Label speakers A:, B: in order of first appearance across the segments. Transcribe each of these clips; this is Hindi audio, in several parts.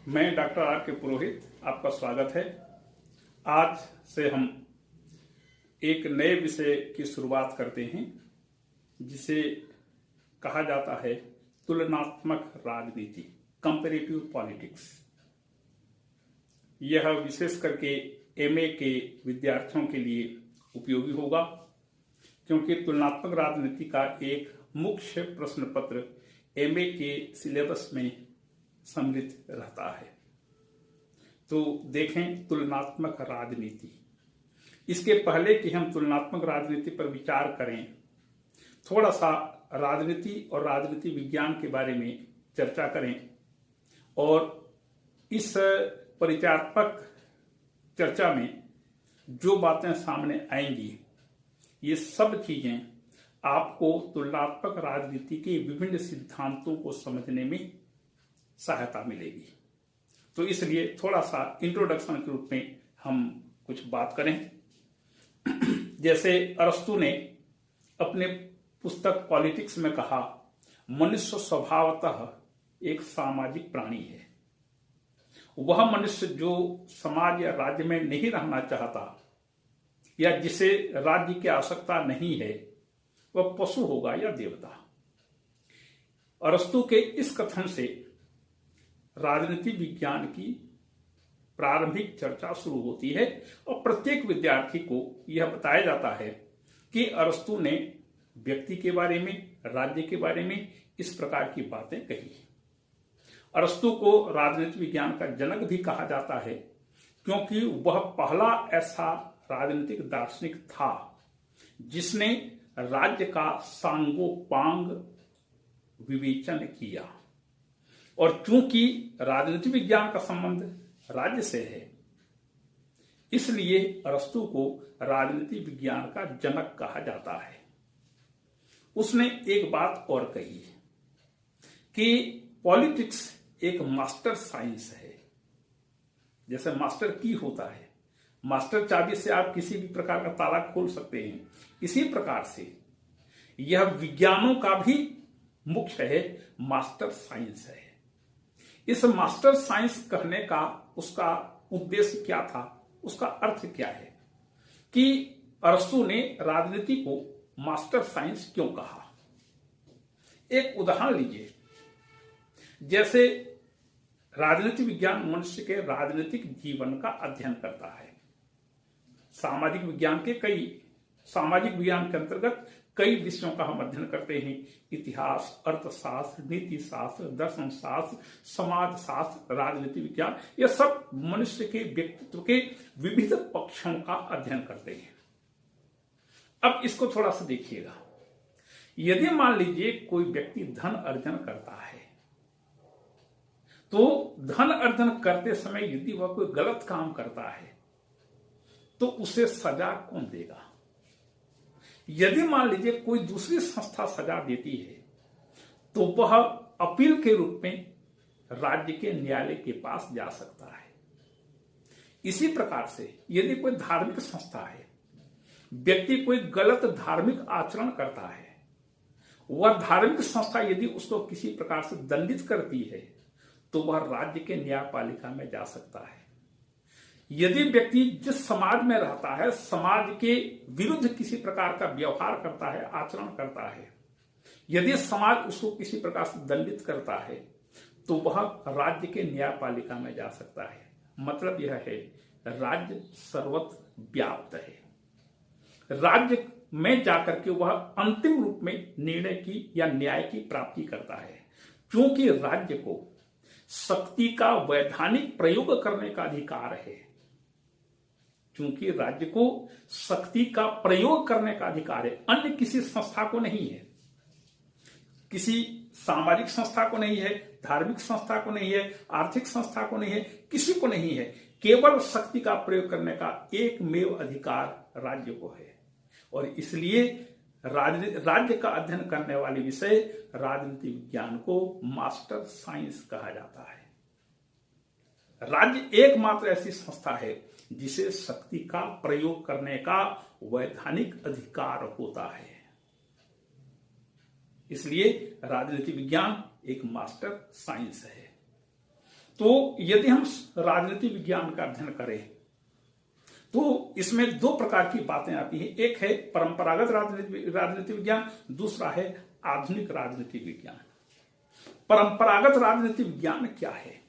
A: मैं डॉक्टर आर के पुरोहित, आपका स्वागत है। आज से हम एक नए विषय की शुरुआत करते हैं जिसे कहा जाता है तुलनात्मक राजनीति, कंपैरेटिव पॉलिटिक्स। यह विशेष करके एमए के विद्यार्थियों के लिए उपयोगी होगा क्योंकि तुलनात्मक राजनीति का एक मुख्य प्रश्न पत्र एमए के सिलेबस में सम्मिलित रहता है। तो देखें तुलनात्मक राजनीति। इसके पहले कि हम तुलनात्मक राजनीति पर विचार करें, थोड़ा सा राजनीति और राजनीति विज्ञान के बारे में चर्चा करें और इस परिचयात्मक चर्चा में जो बातें सामने आएंगी, ये सब चीजें आपको तुलनात्मक राजनीति के विभिन्न सिद्धांतों को समझने में सहायता मिलेगी। तो इसलिए थोड़ा सा इंट्रोडक्शन के रूप में हम कुछ बात करें। जैसे अरस्तु ने अपने पुस्तक पॉलिटिक्स में कहा, मनुष्य स्वभावतः एक सामाजिक प्राणी है। वह मनुष्य जो समाज या राज्य में नहीं रहना चाहता या जिसे राज्य की आवश्यकता नहीं है, वह पशु होगा या देवता। अरस्तु के इस कथन से राजनीति विज्ञान की प्रारंभिक चर्चा शुरू होती है और प्रत्येक विद्यार्थी को यह बताया जाता है कि अरस्तु ने व्यक्ति के बारे में, राज्य के बारे में इस प्रकार की बातें कही। अरस्तु को राजनीति विज्ञान का जनक भी कहा जाता है क्योंकि वह पहला ऐसा राजनीतिक दार्शनिक था जिसने राज्य का सांगोपांग विवेचन किया। और चूंकि राजनीति विज्ञान का संबंध राज्य से है, इसलिए अरस्तु को राजनीति विज्ञान का जनक कहा जाता है। उसने एक बात और कही कि पॉलिटिक्स एक मास्टर साइंस है। जैसे मास्टर की होता है, मास्टर चाबी से आप किसी भी प्रकार का ताला खोल सकते हैं, इसी प्रकार से यह विज्ञानों का भी मुख्य है, मास्टर साइंस है। इस मास्टर साइंस कहने का उसका उद्देश्य क्या था, उसका अर्थ क्या है कि अरस्तु ने राजनीति को मास्टर साइंस क्यों कहा। एक उदाहरण लीजिए। जैसे राजनीति विज्ञान मनुष्य के राजनीतिक जीवन का अध्ययन करता है। सामाजिक विज्ञान के अंतर्गत कई विषयों का हम अध्ययन करते हैं। इतिहास, अर्थशास्त्र, नीति शास्त्र, दर्शन शास्त्र, समाज शास्त्र, राजनीति विज्ञान, यह सब मनुष्य के व्यक्तित्व के विविध पक्षों का अध्ययन करते हैं। अब इसको थोड़ा सा देखिएगा। यदि मान लीजिए कोई व्यक्ति धन अर्जन करता है, तो धन अर्जन करते समय यदि वह कोई गलत काम करता है तो उसे सजा कौन देगा। यदि मान लीजिए कोई दूसरी संस्था सजा देती है तो वह अपील के रूप में राज्य के न्यायालय के पास जा सकता है। इसी प्रकार से यदि कोई धार्मिक संस्था है, व्यक्ति कोई गलत धार्मिक आचरण करता है, वह धार्मिक संस्था यदि उसको किसी प्रकार से दंडित करती है तो वह राज्य के न्यायपालिका में जा सकता है। यदि व्यक्ति जिस समाज में रहता है, समाज के विरुद्ध किसी प्रकार का व्यवहार करता है, आचरण करता है, यदि समाज उसको किसी प्रकार से दंडित करता है तो वह राज्य के न्यायपालिका में जा सकता है। मतलब यह है, राज्य सर्वत्र व्याप्त है। राज्य में जाकर के वह अंतिम रूप में निर्णय की या न्याय की प्राप्ति करता है। क्योंकि राज्य को शक्ति का वैधानिक प्रयोग करने का अधिकार है, क्योंकि राज्य को शक्ति का प्रयोग करने का अधिकार है, अन्य किसी संस्था को नहीं है। किसी सामाजिक संस्था को नहीं है, धार्मिक संस्था को नहीं है, आर्थिक संस्था को नहीं है, किसी को नहीं है। केवल शक्ति का प्रयोग करने का एकमेव अधिकार राज्य को है। और इसलिए राज्य का अध्ययन करने वाले विषय राजनीति विज्ञान को मास्टर साइंस कहा जाता है। राज्य एकमात्र ऐसी संस्था है जिसे शक्ति का प्रयोग करने का वैधानिक अधिकार होता है। इसलिए राजनीति विज्ञान एक मास्टर साइंस है। तो यदि हम राजनीति विज्ञान का अध्ययन करें तो इसमें दो प्रकार की बातें आती हैं। एक है परंपरागत राजनीति विज्ञान, दूसरा है आधुनिक राजनीति विज्ञान। परंपरागत राजनीति विज्ञान क्या है?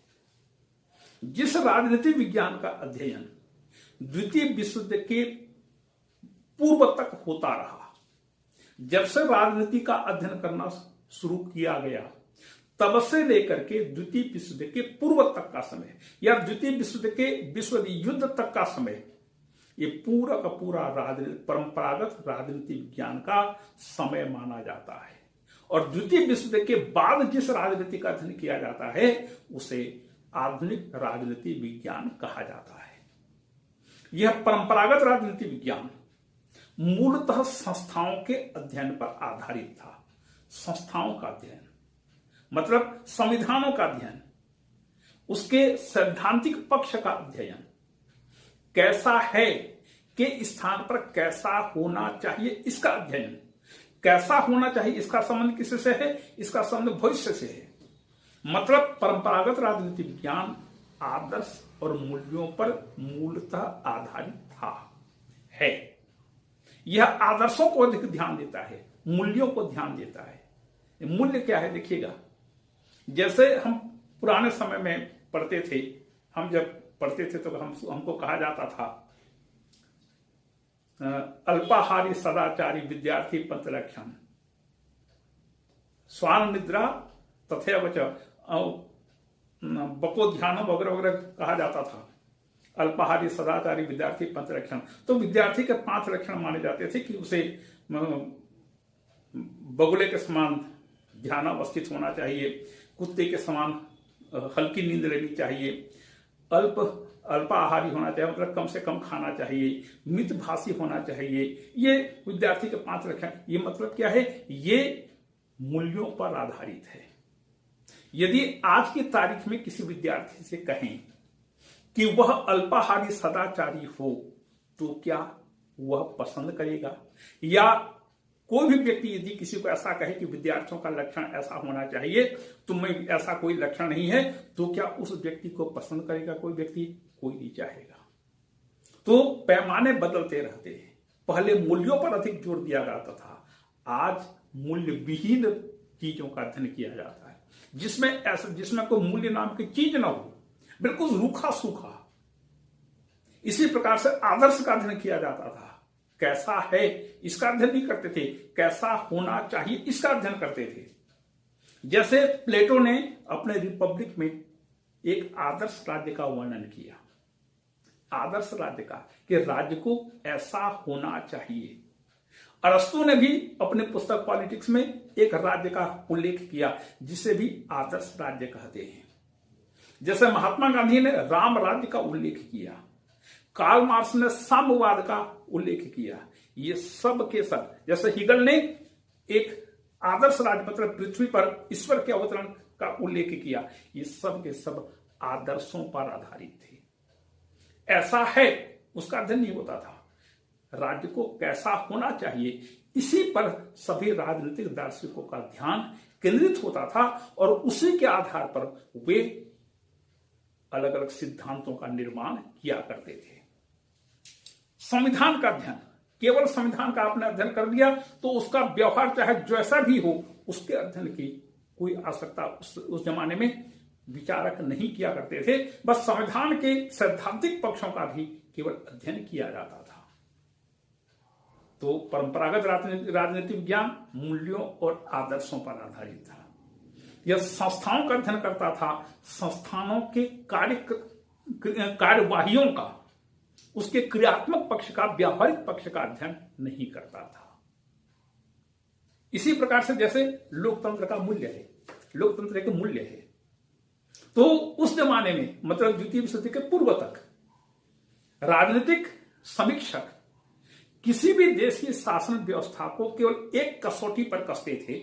A: जिस राजनीति विज्ञान का अध्ययन द्वितीय विश्व युद्ध के पूर्व तक होता रहा, जब से राजनीति का अध्ययन करना शुरू किया गया, तब से लेकर के द्वितीय विश्व युद्ध के पूर्व तक का समय या द्वितीय विश्व युद्ध तक का समय, ये पूरा का पूरा परंपरागत राजनीति विज्ञान का समय माना जाता है। और द्वितीय विश्व युद्ध के बाद जिस राजनीति का अध्ययन किया जाता है उसे आधुनिक राजनीति विज्ञान कहा जाता है। यह परंपरागत राजनीति विज्ञान मूलतः संस्थाओं के अध्ययन पर आधारित था। संस्थाओं का अध्ययन मतलब संविधानों का अध्ययन, उसके सैद्धांतिक पक्ष का अध्ययन, कैसा है कि स्थान पर कैसा होना चाहिए इसका अध्ययन, कैसा होना चाहिए इसका संबंध किससे है, इसका संबंध भविष्य से है। मतलब परंपरागत राजनीति विज्ञान आदर्श और मूल्यों पर मूलतः आधारित था है। यह आदर्शों को अधिक ध्यान देता है, मूल्यों को ध्यान देता है। मूल्य क्या है देखिएगा, जैसे हम पुराने समय में पढ़ते थे, हम जब पढ़ते थे तो हमको कहा जाता था अल्पाहारी सदाचारी विद्यार्थी पंचलक्षण, स्वान निद्रा तथैव च बको ध्यान वगैरह वगैरह कहा जाता था। अल्पाहारी सदाचारी विद्यार्थी पंचलक्षण, तो विद्यार्थी के 5 लक्षण माने जाते थे कि उसे बगुले के समान ध्यान अवस्थित होना चाहिए, कुत्ते के समान हल्की नींद लेनी चाहिए, अल्पाहारी होना चाहिए मतलब कम से कम खाना चाहिए, मितभाषी होना चाहिए। ये विद्यार्थी के 5 लक्षण। ये मतलब क्या है? ये मूल्यों पर आधारित है। यदि आज की तारीख में किसी विद्यार्थी से कहें कि वह अल्पाहारी सदाचारी हो तो क्या वह पसंद करेगा? या कोई भी व्यक्ति यदि किसी को ऐसा कहे कि विद्यार्थियों का लक्षण ऐसा होना चाहिए, तुम्हें ऐसा कोई लक्षण नहीं है, तो क्या उस व्यक्ति को पसंद करेगा कोई व्यक्ति? कोई नहीं चाहेगा। तो पैमाने बदलते रहते हैं। पहले मूल्यों पर अधिक जोर दिया जाता था, आज मूल्य विहीन चीजों का अध्ययन किया जाता है, जिसमें कोई मूल्य नाम की चीज ना हो, बिल्कुल रूखा सूखा। इसी प्रकार से आदर्श का अध्ययन किया जाता था। कैसा है इसका अध्ययन नहीं करते थे, कैसा होना चाहिए इसका अध्ययन करते थे। जैसे प्लेटो ने अपने रिपब्लिक में एक आदर्श राज्य का वर्णन किया, आदर्श राज्य का, कि राज्य को ऐसा होना चाहिए। अरस्तु ने भी अपने पुस्तक पॉलिटिक्स में एक राज्य का उल्लेख किया जिसे भी आदर्श राज्य कहते हैं। जैसे महात्मा गांधी ने राम राज्य का उल्लेख किया, कार्ल मार्क्स ने साम्यवाद का उल्लेख किया। ये सब के सब, जैसे हिगल ने एक आदर्श राज्य मतलब पृथ्वी पर ईश्वर के अवतरण का उल्लेख किया। ये सब के सब आदर्शों पर आधारित थे। ऐसा है उसका अध्ययन नहीं होता था। राज्य को कैसा होना चाहिए इसी पर सभी राजनीतिक दार्शनिकों का ध्यान केंद्रित होता था और उसी के आधार पर वे अलग अलग सिद्धांतों का निर्माण किया करते थे। संविधान का अध्ययन, केवल संविधान का आपने अध्ययन कर लिया तो उसका व्यवहार चाहे जैसा भी हो, उसके अध्ययन की कोई आवश्यकता उस जमाने में विचारक नहीं किया करते थे। बस संविधान के सैद्धांतिक पक्षों का भी केवल अध्ययन किया जाता था। तो परंपरागत राजनीति विज्ञान मूल्यों और आदर्शों पर आधारित था। यह संस्थाओं का अध्ययन करता था, संस्थानों के कार्यवाहियों का, उसके क्रियात्मक पक्ष का, व्यावहारिक पक्ष का अध्ययन नहीं करता था। इसी प्रकार से जैसे लोकतंत्र का मूल्य है, लोकतंत्र एक मूल्य है, तो उस जमाने में मतलब द्वितीय विश्व युद्ध के पूर्व तक राजनीतिक समीक्षक किसी भी देश की शासन व्यवस्था को केवल एक कसौटी पर कसते थे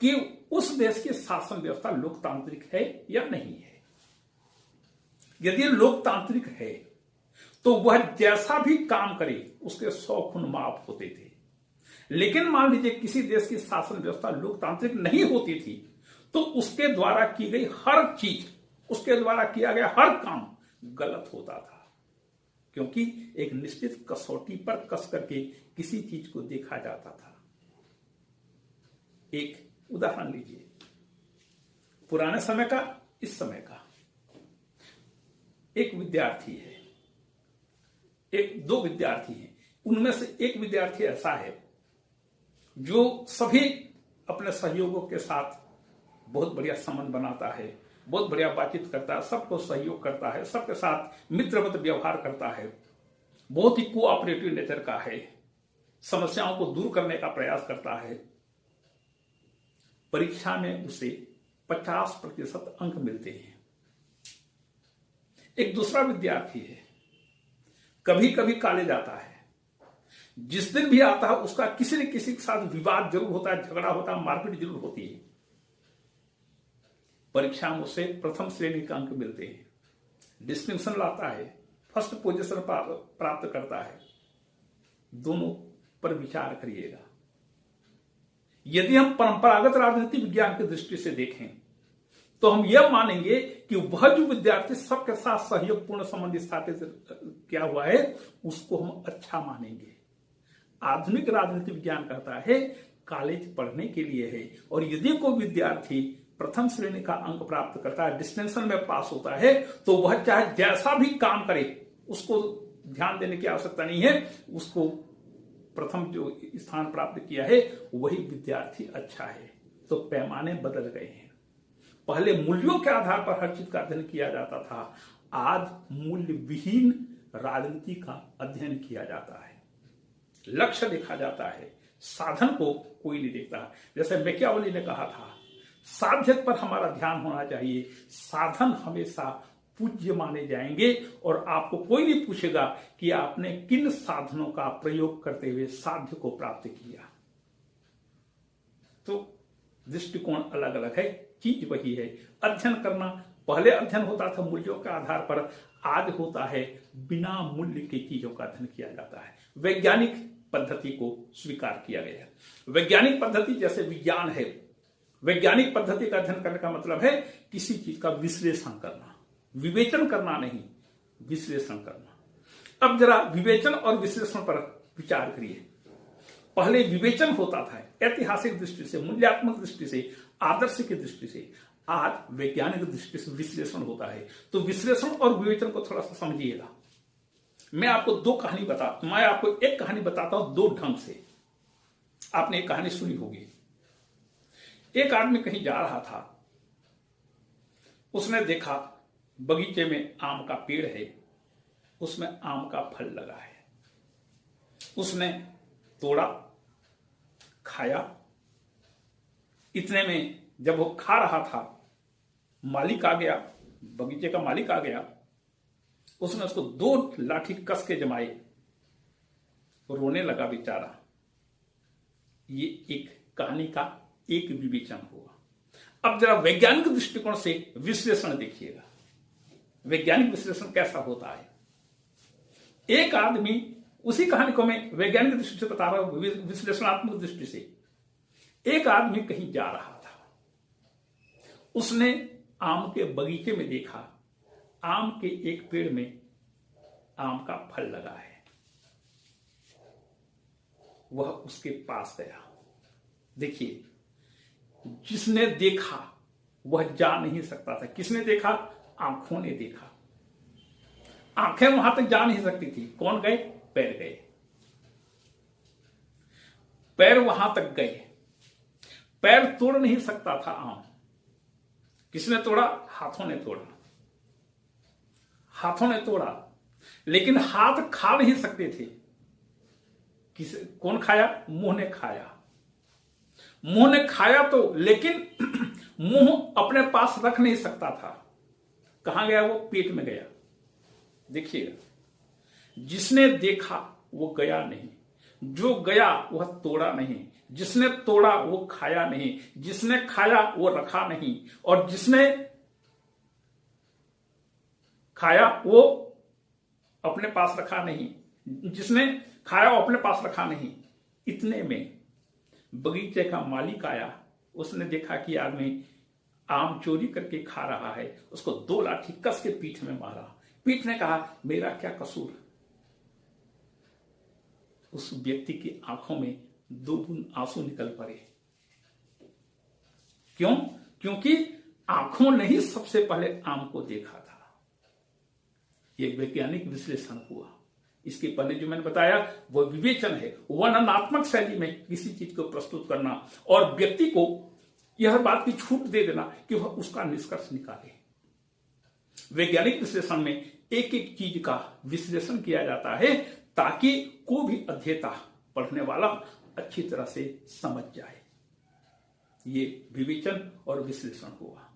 A: कि उस देश की शासन व्यवस्था लोकतांत्रिक है या नहीं है। यदि लोकतांत्रिक है तो वह जैसा भी काम करे उसके 100 गुण माफ होते थे। लेकिन मान लीजिए किसी देश की शासन व्यवस्था लोकतांत्रिक नहीं होती थी तो उसके द्वारा की गई हर चीज उसके द्वारा किया गया हर काम गलत होता था, क्योंकि एक निश्चित कसौटी पर कस करके किसी चीज को देखा जाता था। एक उदाहरण लीजिए, पुराने समय का, इस समय का। एक विद्यार्थी है, दो विद्यार्थी हैं, उनमें से एक विद्यार्थी ऐसा है जो सभी अपने सहयोगों के साथ बहुत बढ़िया संबंध बनाता है, बहुत बढ़िया बातचीत करता है, सबको सहयोग करता है, सबके साथ मित्रवत व्यवहार करता है, बहुत ही कोऑपरेटिव नेचर का है, समस्याओं को दूर करने का प्रयास करता है। परीक्षा में उसे 50% अंक मिलते हैं। एक दूसरा विद्यार्थी है, कभी कभी कॉलेज आता है, जिस दिन भी आता है उसका किसी न किसी के साथ विवाद जरूर होता है, झगड़ा होता है, मारपीट जरूर होती है। परीक्षा में उसे प्रथम श्रेणी का अंक मिलते हैं, डिस्टिंक्शन लाता है, फर्स्ट पोजीशन प्राप्त करता है। दोनों पर विचार करिएगा। यदि हम परंपरागत राजनीति विज्ञान की दृष्टि से देखें तो हम यह मानेंगे कि वह जो विद्यार्थी सबके साथ सहयोगपूर्ण संबंध स्थापित किया हुआ है उसको हम अच्छा मानेंगे। आधुनिक राजनीति विज्ञान कहता है कॉलेज पढ़ने के लिए है, और यदि कोई विद्यार्थी प्रथम श्रेणी का अंक प्राप्त करता है, डिस्टिंक्शन में पास होता है, तो वह चाहे जैसा भी काम करे उसको ध्यान देने की आवश्यकता नहीं है, उसको प्रथम जो स्थान प्राप्त किया है वही विद्यार्थी अच्छा है। तो पैमाने बदल गए हैं। पहले मूल्यों के आधार पर हर चीज का अध्ययन किया जाता था, आज मूल्य विहीन राजनीति का अध्ययन किया जाता है। लक्ष्य देखा जाता है, साधन को कोई नहीं देखता। जैसे मैकियावेली ने कहा था, साध्य पर हमारा ध्यान होना चाहिए, साधन हमेशा पूज्य माने जाएंगे और आपको कोई नहीं पूछेगा कि आपने किन साधनों का प्रयोग करते हुए साध्य को प्राप्त किया। तो दृष्टिकोण अलग अलग है, चीज वही है। अध्ययन करना, पहले अध्ययन होता था मूल्यों के आधार पर, आज होता है बिना मूल्य की चीजों का अध्ययन किया जाता है। वैज्ञानिक पद्धति को स्वीकार किया गया है। वैज्ञानिक पद्धति जैसे विज्ञान है, वैज्ञानिक पद्धति का अध्ययन करने का मतलब है किसी चीज का विश्लेषण करना, विवेचन करना नहीं, विश्लेषण करना। अब जरा विवेचन और विश्लेषण पर विचार करिए। पहले विवेचन होता था ऐतिहासिक दृष्टि से, मूल्यात्मक दृष्टि से, आदर्श की दृष्टि से। आज वैज्ञानिक दृष्टि से विश्लेषण होता है। तो विश्लेषण और विवेचन को थोड़ा सा समझिएगा। मैं आपको एक कहानी बताता हूं दो ढंग से। आपने एक कहानी सुनी होगी। एक आदमी कहीं जा रहा था, उसने देखा बगीचे में आम का पेड़ है, उसमें आम का फल लगा है। उसने तोड़ा, खाया। इतने में जब वो खा रहा था, मालिक आ गया, बगीचे का मालिक आ गया। उसने उसको 2 लाठी कस के जमाए, रोने लगा बेचारा। ये एक कहानी का एक विवेचन हुआ। अब जरा वैज्ञानिक दृष्टिकोण से विश्लेषण देखिएगा। वैज्ञानिक विश्लेषण कैसा होता है? एक आदमी, उसी कहानी को मैं वैज्ञानिक दृष्टि से बता रहा हूं, विश्लेषणात्मक दृष्टि से। एक आदमी कहीं जा रहा था, उसने आम के बगीचे में देखा, आम के एक पेड़ में आम का फल लगा है। वह उसके पास गया। देखिए, जिसने देखा वह जा नहीं सकता था। किसने देखा? आंखों ने देखा। आंखें वहां तक जा नहीं सकती थी। कौन गए? पैर गए। पैर वहां तक गए। पैर तोड़ नहीं सकता था आम। किसने तोड़ा? हाथों ने तोड़ा। हाथों ने तोड़ा, लेकिन हाथ खा नहीं सकते थे। कौन खाया? मुंह ने खाया। मुंह ने खाया तो, लेकिन मुंह अपने पास रख नहीं सकता था। कहां गया वो? पेट में गया। देखिएगा, जिसने देखा वो गया नहीं, जो गया वह तोड़ा नहीं, जिसने तोड़ा वो खाया नहीं, जिसने खाया वो रखा नहीं, और जिसने खाया वो अपने पास रखा नहीं, जिसने खाया वो अपने पास रखा नहीं। इतने में बगीचे का मालिक आया। उसने देखा कि आदमी आम चोरी करके खा रहा है, उसको 2 लाठी कस के पीठ में मारा। पीठ ने कहा, मेरा क्या कसूर। उस व्यक्ति की आंखों में 2 बूंद आंसू निकल पड़े। क्यों? क्योंकि आंखों ने ही सबसे पहले आम को देखा था। यह वैज्ञानिक विश्लेषण हुआ। इसके पहले जो मैंने बताया वो विवेचन है, वर्णनात्मक शैली में किसी चीज को प्रस्तुत करना और व्यक्ति को यह बात की छूट दे देना कि वह उसका निष्कर्ष निकाले। वैज्ञानिक विश्लेषण में एक एक चीज का विश्लेषण किया जाता है ताकि कोई भी अध्येता, पढ़ने वाला अच्छी तरह से समझ जाए। ये विवेचन और विश्लेषण हुआ।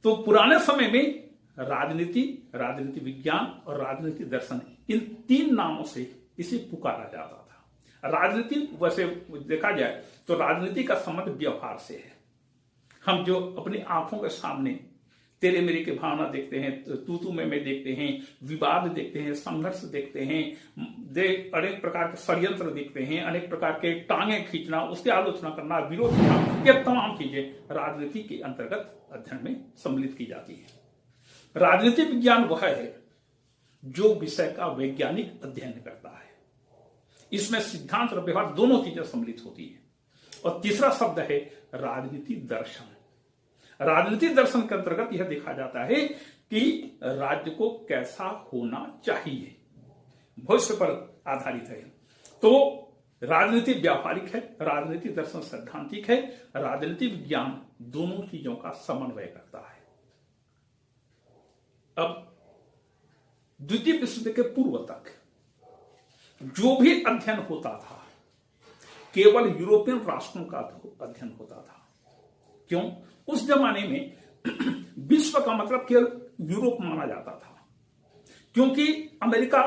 A: तो पुराने समय में राजनीति, राजनीति विज्ञान और राजनीति दर्शन, इन 3 नामों से इसे पुकारा जाता था। राजनीति वैसे देखा जाए तो राजनीति का संबंध व्यवहार से है। हम जो अपनी आंखों के सामने तेरे मेरे के भावना देखते हैं, तू तू मैं देखते हैं, विवाद देखते हैं, संघर्ष देखते हैं, अनेक प्रकार के षड्यंत्र देखते हैं, अनेक प्रकार के टांगे खींचना, उसकी आलोचना करना, विरोध करना, ये तमाम चीजें राजनीति के अंतर्गत अध्ययन में सम्मिलित की जाती है। राजनीति विज्ञान वह है जो विषय का वैज्ञानिक अध्ययन करता है। इसमें सिद्धांत और व्यवहार दोनों चीजें सम्मिलित होती है। और तीसरा शब्द है राजनीति दर्शन। राजनीति दर्शन के अंतर्गत यह देखा जाता है कि राज्य को कैसा होना चाहिए, भविष्य पर आधारित है। तो राजनीति व्यावहारिक है, राजनीति दर्शन सैद्धांतिक है, राजनीति विज्ञान दोनों चीजों का समन्वय करता है। अब द्वितीय विश्व युद्ध के पूर्व तक जो भी अध्ययन होता था केवल यूरोपियन राष्ट्रों का अध्ययन होता था। क्यों? उस जमाने में विश्व का मतलब केवल यूरोप माना जाता था, क्योंकि अमेरिका,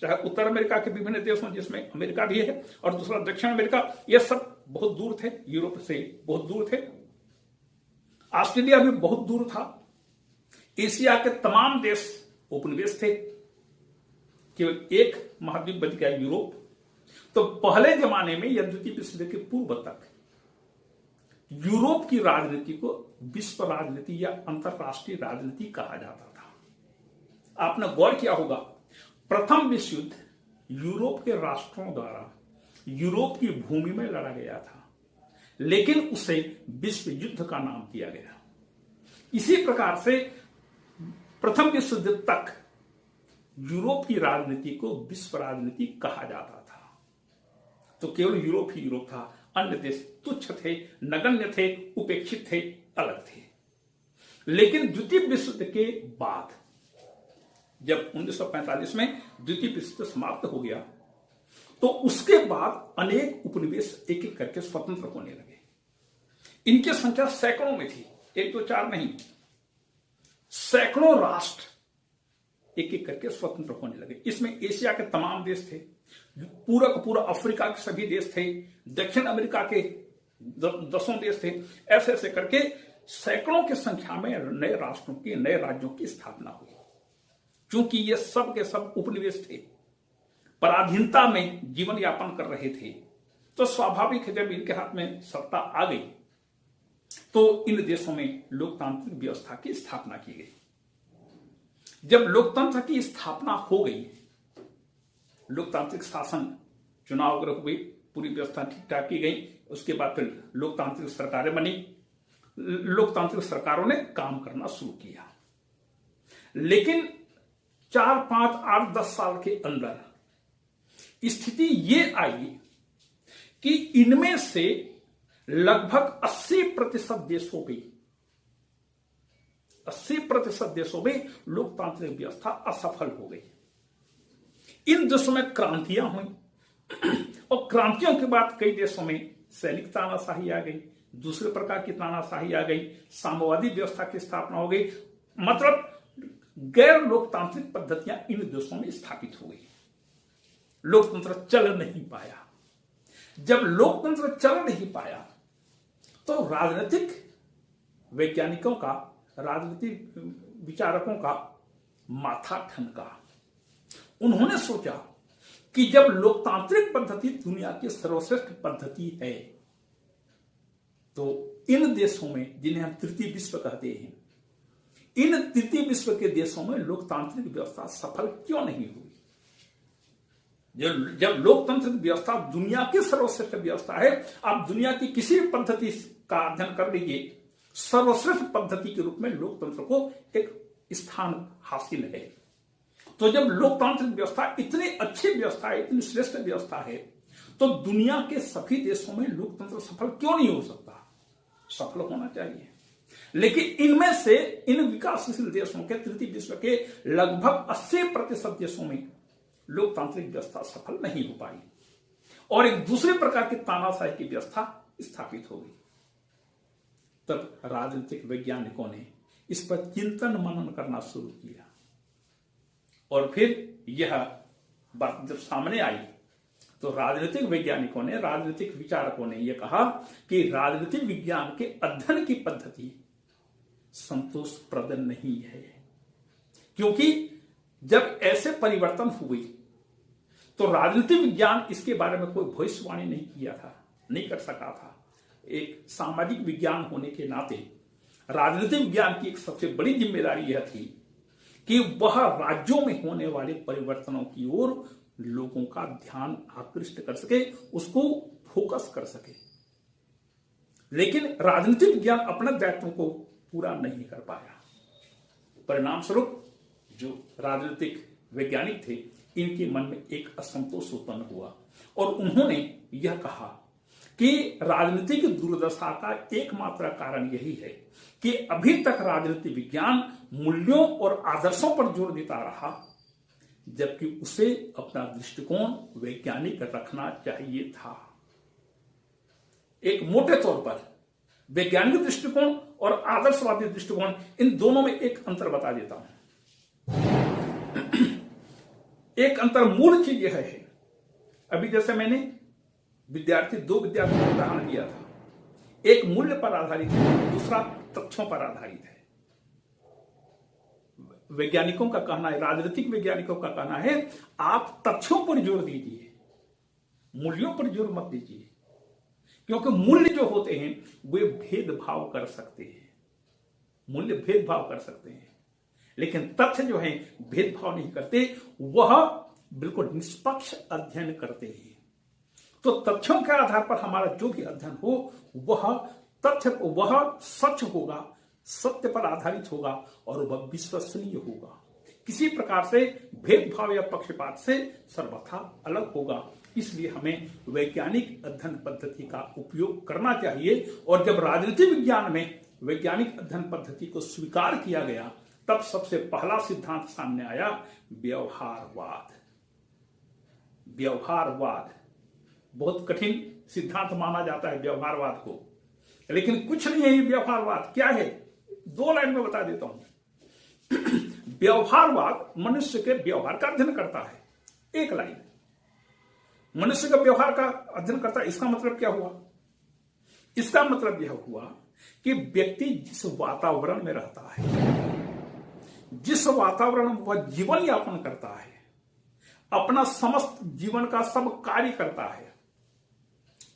A: चाहे उत्तर अमेरिका के विभिन्न देशों जिसमें अमेरिका भी है और दूसरा दक्षिण अमेरिका, ये सब बहुत दूर थे, यूरोप से बहुत दूर थे। ऑस्ट्रेलिया भी बहुत दूर था। एशिया के तमाम देश उपनिवेश थे, केवल एक महाद्वीप बच गया यूरोप। तो पहले जमाने में या द्वितीय विश्व युद्ध के पूर्व तक यूरोप की राजनीति को विश्व राजनीति या अंतरराष्ट्रीय राजनीति कहा जाता था। आपने गौर किया होगा, प्रथम विश्व युद्ध यूरोप के राष्ट्रों द्वारा यूरोप की भूमि में लड़ा गया था, लेकिन उसे विश्व युद्ध का नाम दिया गया। इसी प्रकार से प्रथम विश्व युद्ध तक यूरोप की राजनीति को विश्व राजनीति कहा जाता था। तो केवल यूरोप ही यूरोप था, अन्य देश तुच्छ थे, नगण्य थे, उपेक्षित थे, अलग थे। लेकिन द्वितीय विश्व युद्ध के बाद जब 1945 में द्वितीय विश्व युद्ध समाप्त हो गया, तो उसके बाद अनेक उपनिवेश एक एक करके स्वतंत्र होने लगे। इनकी संख्या सैकड़ों में थी, 1 2 4 नहीं, सैकड़ों राष्ट्र एक एक करके स्वतंत्र होने लगे। इसमें एशिया के तमाम देश थे, पूरा का पूरा अफ्रीका के सभी देश थे, दक्षिण अमेरिका के 10 देश थे। ऐसे ऐसे करके सैकड़ों की संख्या में नए राष्ट्रों की, नए राज्यों की स्थापना हुई। क्योंकि ये सब के सब उपनिवेश थे, पराधीनता में जीवन यापन कर रहे थे, तो स्वाभाविक है जब इनके हाथ में सत्ता आ गई तो इन देशों में लोकतांत्रिक व्यवस्था की स्थापना की गई। जब लोकतंत्र की स्थापना हो गई, लोकतांत्रिक शासन, चुनाव वगैरह हुए, पूरी व्यवस्था ठीक ठाक की गई, उसके बाद फिर लोकतांत्रिक सरकारें बनी। लोकतांत्रिक सरकारों ने काम करना शुरू किया। लेकिन 4 5 8 10 साल के अंदर स्थिति ये आई कि इनमें से लगभग 80% देशों में लोकतांत्रिक व्यवस्था असफल हो गई। इन देशों में क्रांतियां हुई और क्रांतियों के बाद कई देशों में सैनिक तानाशाही आ गई, दूसरे प्रकार की तानाशाही आ गई, साम्यवादी व्यवस्था की स्थापना हो गई। मतलब गैर लोकतांत्रिक पद्धतियां इन देशों में स्थापित हो गई। लोकतंत्र चल नहीं पाया। जब लोकतंत्र चल नहीं पाया तो राजनीतिक वैज्ञानिकों का, राजनीतिक विचारकों का माथा ठनका। उन्होंने सोचा कि जब लोकतांत्रिक पद्धति दुनिया की सर्वश्रेष्ठ पद्धति है तो इन देशों में जिन्हें हम तृतीय विश्व कहते हैं, इन तृतीय विश्व के देशों में लोकतांत्रिक व्यवस्था सफल क्यों नहीं हुई? जब लोकतंत्र व्यवस्था दुनिया की सर्वश्रेष्ठ व्यवस्था है, आप दुनिया की किसी भी पद्धति का अध्ययन कर लीजिए, सर्वश्रेष्ठ पद्धति के रूप में लोकतंत्र को एक स्थान हासिल है। तो जब लोकतांत्रिक व्यवस्था इतनी अच्छी व्यवस्था है, इतनी श्रेष्ठ व्यवस्था है, तो दुनिया के सभी देशों में लोकतंत्र सफल क्यों नहीं हो सकता? सफल होना चाहिए। लेकिन इनमें से इन विकासशील देशों के, तृतीय विश्व के लगभग 80% देशों में लोकतांत्रिक व्यवस्था सफल नहीं हो पाई और एक दूसरे प्रकार की तानाशाही की व्यवस्था स्थापित हो गई। तब राजनीतिक वैज्ञानिकों ने इस पर चिंतन मनन करना शुरू किया और फिर यह बात जब सामने आई तो राजनीतिक वैज्ञानिकों ने, राजनीतिक विचारकों ने यह कहा कि राजनीतिक विज्ञान के अध्ययन की पद्धति संतोषप्रद नहीं है, क्योंकि जब ऐसे परिवर्तन हुए तो राजनीतिक विज्ञान इसके बारे में कोई भविष्यवाणी नहीं किया था, नहीं कर सका था। एक सामाजिक विज्ञान होने के नाते राजनीतिक विज्ञान की एक सबसे बड़ी जिम्मेदारी यह थी कि वह राज्यों में होने वाले परिवर्तनों की ओर लोगों का ध्यान आकृष्ट कर सके, उसको फोकस कर सके। लेकिन राजनीतिक विज्ञान अपने दायित्वों को पूरा नहीं कर पाया। परिणाम स्वरूप जो राजनीतिक वैज्ञानिक थे, इनके मन में एक असंतोष उत्पन्न हुआ और उन्होंने यह कहा कि राजनीतिक दुर्दशा का एकमात्र कारण यही है कि अभी तक राजनीतिक विज्ञान मूल्यों और आदर्शों पर जोर देता रहा, जबकि उसे अपना दृष्टिकोण वैज्ञानिक रखना चाहिए था। एक मोटे तौर पर वैज्ञानिक दृष्टिकोण और आदर्शवादी दृष्टिकोण, इन दोनों में एक अंतर बता देता हूं। एक अंतर मूल चीज यह है, अभी जैसे मैंने दो विद्यार्थियों का उदाहरण दिया था, एक मूल्य पर आधारित है, दूसरा तथ्यों पर आधारित है। वैज्ञानिकों का कहना है, राजनीतिक वैज्ञानिकों का कहना है, आप तथ्यों पर जोर दीजिए, मूल्यों पर जोर मत दीजिए, क्योंकि मूल्य जो होते हैं वे भेदभाव कर सकते हैं, मूल्य भेदभाव कर सकते हैं, लेकिन तथ्य जो है भेदभाव नहीं करते, वह बिल्कुल निष्पक्ष अध्ययन करते हैं। तो तथ्यों के आधार पर हमारा जो भी अध्ययन हो वह सच होगा, सत्य पर आधारित होगा और वह विश्वसनीय होगा, किसी प्रकार से भेदभाव या पक्षपात से सर्वथा अलग होगा। इसलिए हमें वैज्ञानिक अध्ययन पद्धति का उपयोग करना चाहिए। और जब राजनीतिक विज्ञान में वैज्ञानिक अध्ययन पद्धति को स्वीकार किया गया, तब सबसे पहला सिद्धांत सामने आया, व्यवहारवाद। व्यवहारवाद बहुत कठिन सिद्धांत माना जाता है व्यवहारवाद को, लेकिन कुछ नहीं है ये व्यवहारवाद। क्या है? 2 लाइन में बता देता हूं। व्यवहारवाद मनुष्य के व्यवहार का अध्ययन करता है। 1 लाइन, मनुष्य का व्यवहार का अध्ययन करता है। इसका मतलब क्या हुआ? इसका मतलब यह हुआ कि व्यक्ति जिस वातावरण में रहता है, जिस वातावरण में वह जीवन यापन करता है, अपना समस्त जीवन का सब कार्य करता है,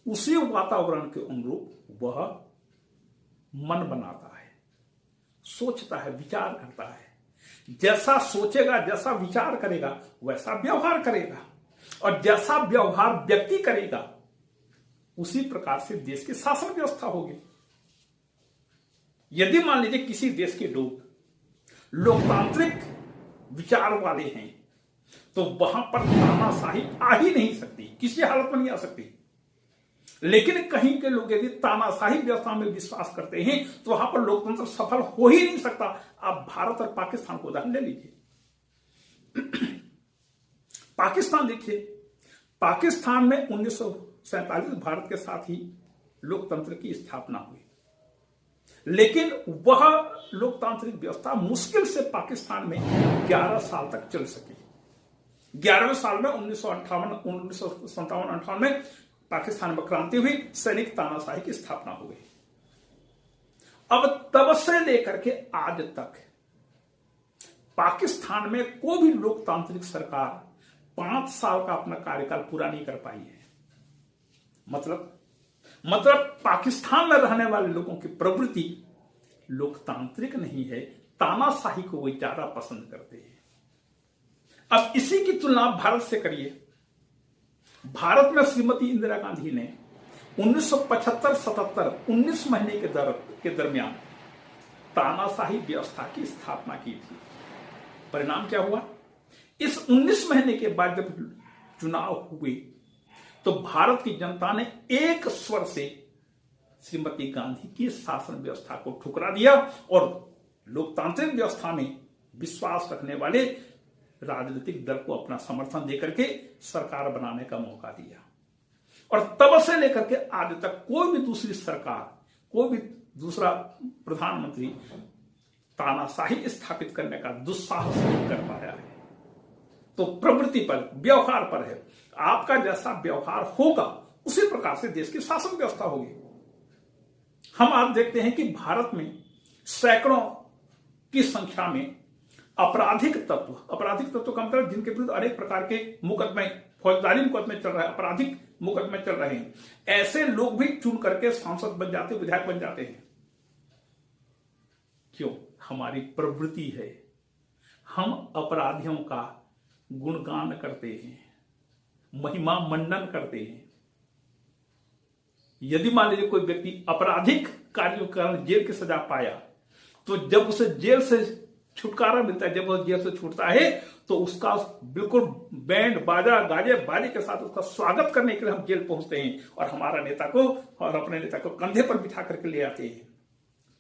A: उसी वातावरण के अनुरूप वह मन बनाता है, सोचता है, विचार करता है। जैसा सोचेगा, जैसा विचार करेगा, वैसा व्यवहार करेगा, और जैसा व्यवहार व्यक्ति करेगा, उसी प्रकार से देश की शासन व्यवस्था होगी। यदि मान लीजिए किसी देश के लोग लोकतांत्रिक विचार वाले हैं, तो वहां पर तानाशाही आ ही नहीं सकती, किसी हालत में नहीं आ सकती। लेकिन कहीं के लोग यदि तानाशाही व्यवस्था में विश्वास करते हैं, तो वहां पर लोकतंत्र सफल हो ही नहीं सकता। आप भारत और पाकिस्तान को उदाहरण ले लीजिए। पाकिस्तान देखिए, पाकिस्तान में 1947 भारत के साथ ही लोकतंत्र की स्थापना हुई, लेकिन वह लोकतांत्रिक व्यवस्था मुश्किल से पाकिस्तान में 11 साल तक चल सकी। 11वें साल में 1957-58 में पाकिस्तान में क्रांति हुई, सैनिक तानाशाही की स्थापना हो गई। अब तब से लेकर के आज तक पाकिस्तान में कोई भी लोकतांत्रिक सरकार 5 साल का अपना कार्यकाल पूरा नहीं कर पाई है। मतलब मतलब पाकिस्तान में रहने वाले लोगों की प्रवृत्ति लोकतांत्रिक नहीं है, तानाशाही को वो ज्यादा पसंद करते हैं। अब इसी की तुलना भारत से करिए। भारत में श्रीमती इंदिरा गांधी ने 1975-77 19 महीने के दरमियान तानाशाही व्यवस्था की स्थापना की थी। परिणाम क्या हुआ? इस 19 महीने के बाद जब चुनाव हुए तो भारत की जनता ने एक स्वर से श्रीमती गांधी की शासन व्यवस्था को ठुकरा दिया और लोकतांत्रिक व्यवस्था में विश्वास रखने वाले राजनीतिक दल को अपना समर्थन देकर के सरकार बनाने का मौका दिया। और तब से लेकर के आज तक कोई भी दूसरी सरकार, कोई भी दूसरा प्रधानमंत्री तानाशाही स्थापित करने का दुस्साहस नहीं कर पाया है। तो प्रवृत्ति पर, व्यवहार पर है। आपका जैसा व्यवहार होगा उसी प्रकार से देश की शासन व्यवस्था होगी। हम आज देखते हैं कि भारत में सैकड़ों की संख्या में आपराधिक तत्व का मतलब जिनके विरुद्ध अनेक प्रकार के मुकदमे, फौजदारी मुकदमे चल रहे हैं, आपराधिक मुकदमे चल रहे हैं, ऐसे लोग भी चुन करके सांसद बन जाते, विधायक बन जाते हैं। क्यों? हमारी प्रवृत्ति है, हम अपराधियों का गुणगान करते हैं, महिमा मंडन करते हैं। यदि मान लीजिए कोई व्यक्ति आपराधिक कार्यों के कारण जेल की सजा पाया, तो जब उसे जेल से छुटकारा मिलता है, जब वह जेल से छूटता है, तो उसका बिल्कुल बैंड बाजा गाजे बाजे के साथ उसका स्वागत करने के लिए हम जेल पहुंचते हैं और हमारा नेता को और अपने नेता को कंधे पर बिठा करके ले आते हैं,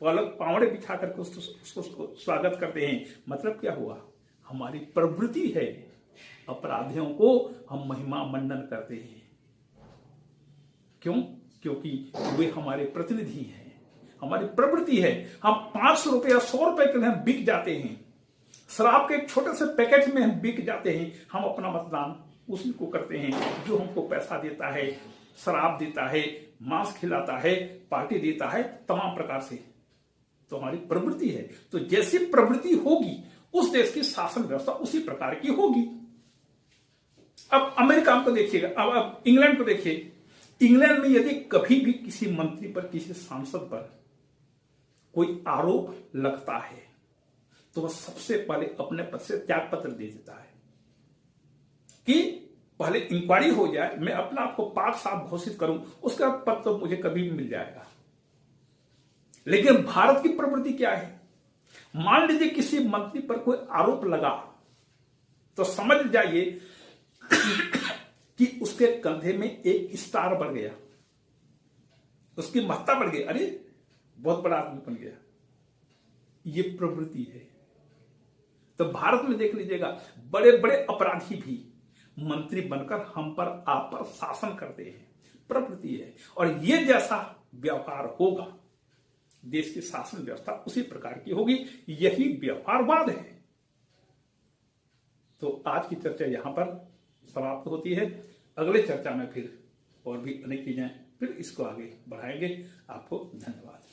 A: पलक पावड़े बिछा करके उसको स्वागत करते हैं। मतलब क्या हुआ? हमारी प्रवृत्ति है, अपराधियों को हम महिमा मंडन करते हैं। क्यों? क्योंकि वे हमारे प्रतिनिधि हैं, हमारी प्रवृत्ति है। हम 500 रुपए या 100 रुपए के लिए हम बिक जाते हैं, शराब के एक छोटे से पैकेट में हम बिक जाते हैं। हम अपना मतदान उसी को करते हैं जो हमको पैसा देता है, शराब देता है, मांस खिलाता है, पार्टी देता है, तमाम प्रकार से। तो हमारी प्रवृत्ति है। तो जैसी प्रवृत्ति होगी उस देश की शासन व्यवस्था उसी प्रकार की होगी। अब अमेरिका को देखिएगा, अब इंग्लैंड को देखिए। इंग्लैंड में यदि कभी भी किसी मंत्री पर, किसी सांसद पर कोई आरोप लगता है तो वह सबसे पहले अपने पद से त्याग पत्र दे देता है कि पहले इंक्वायरी हो जाए, मैं अपना आपको पाक साफ घोषित करूं, उसका पद तो मुझे कभी भी मिल जाएगा। लेकिन भारत की प्रवृत्ति क्या है? मान लीजिए किसी मंत्री पर कोई आरोप लगा तो समझ जाइए कि उसके कंधे में एक स्टार बढ़ गया, उसकी महत्ता बढ़ गई, अरे बहुत बड़ा आदमी बन गया। ये प्रवृत्ति है। तो भारत में देख लीजिएगा, बड़े बड़े अपराधी भी मंत्री बनकर हम पर, आप पर शासन करते हैं। प्रवृत्ति है। और ये जैसा व्यवहार होगा, देश की शासन व्यवस्था उसी प्रकार की होगी। यही व्यवहारवाद है। तो आज की चर्चा यहां पर समाप्त होती है। अगले चर्चा में फिर और भी अनेक चीजें फिर इसको आगे बढ़ाएंगे। आपको धन्यवाद।